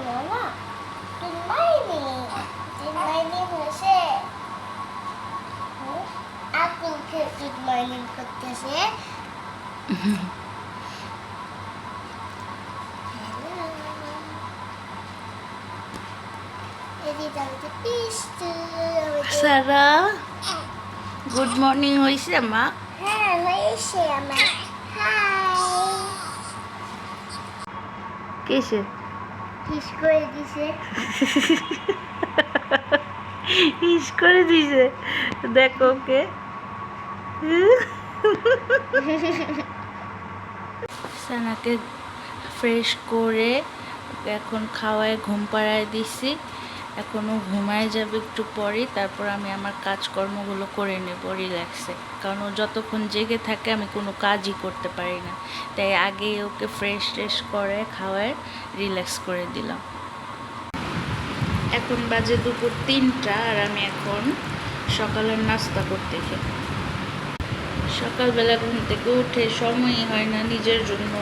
না good morning হয়েছে আপুকে গুড মর্নিং করতেছে সারা গুড মর্নিং হয়েছে মা? হ্যাঁ হয়েছে আমার। হাই কিসে কিস করে দিছে ইস করে দিছে দেখো ওকে। সানাকে ফ্রেশ করে ওকে এখন খাওয়ায় ঘুম পাড়ায় দিছি। এখনও ঘুমায় যাবে একটু পরেই, তারপর আমি আমার কাজকর্মগুলো করে নেব রিল্যাক্সে, কারণ ও যতক্ষণ জেগে থাকে আমি কোনো কাজই করতে পারি না। তাই আগেই ওকে ফ্রেশ করে খাওয়ায় রিল্যাক্স করে দিলাম। এখন বাজে দুপুর 3টা আর আমি এখন সকালের নাস্তা করতেছি। সকালবেলা ঘুম থেকে উঠে সময়ই হয় না নিজের জন্য।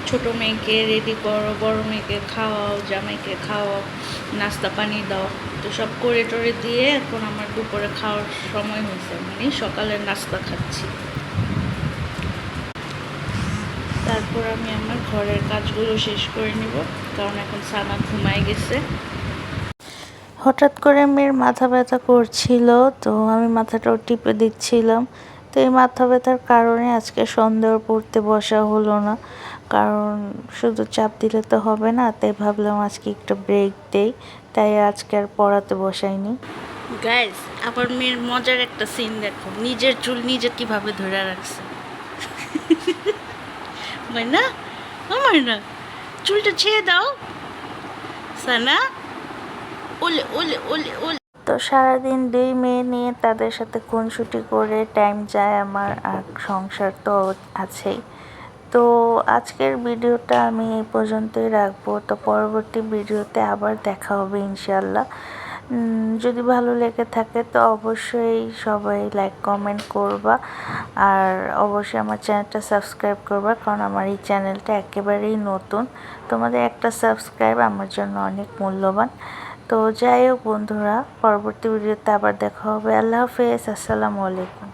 ছোট মেয়েকে রেডি করো, বড় মেয়েকে খাওয়াও, জামাইকে খাওয়াও, নাস্তা পানি দাও, তো সব করে টরে দিয়ে এখন আমার দুপুরে খাওয়ার সময় হয়েছে, মানে সকালের নাস্তা খাচ্ছি। তারপর আমি আমার ঘরের কাজগুলো শেষ করে নিব, কারণ এখন সানা ঘুমায় গেছে। হঠাৎ করে মেয়ের মাথা ব্যথা করছিল, তো আমি মাথাটাও টিপে দিচ্ছিলাম। তো এই মাথা ব্যথার কারণে আজকে সন্ধ্যা পড়তে বসা হলো না, কারণ শুধু চাপ দিলে তো হবে না। তাই ভাবলাম আজকে একটু ব্রেক দেই, তাই আজকে আর পড়াতে বসাইনি। গাইস, আবার মেয়ের মজার একটা সিন দেখো, নিজের চুল নিজে কিভাবে ধরে রাখছে। না আমার না, চুলটা ছেড়ে দাও সানা। ওলে ওলে ওলে ওলে। তো সারাদিন 2 মেয়ে নিয়ে তাদের সাথে খুনসুটি করে টাইম যায় আমার, আর সংসার তো আছেই। তো আজকের ভিডিওটা আমি এই পর্যন্তই রাখবো। তো পরবর্তী ভিডিওতে আবার দেখা হবে ইনশাল্লাহ। যদি ভালো লেগে থাকে তো অবশ্যই সবাই লাইক কমেন্ট করবা, আর অবশ্যই আমার চ্যানেলটা সাবস্ক্রাইব করবা, কারণ আমার এই চ্যানেলটা একেবারেই নতুন। তোমাদের একটা সাবস্ক্রাইব আমার জন্য অনেক মূল্যবান। তো যাই হোক বন্ধুরা, পরবর্তী ভিডিওতে আবার দেখা হবে। আল্লাহ হাফেজ, আসসালামু আলাইকুম।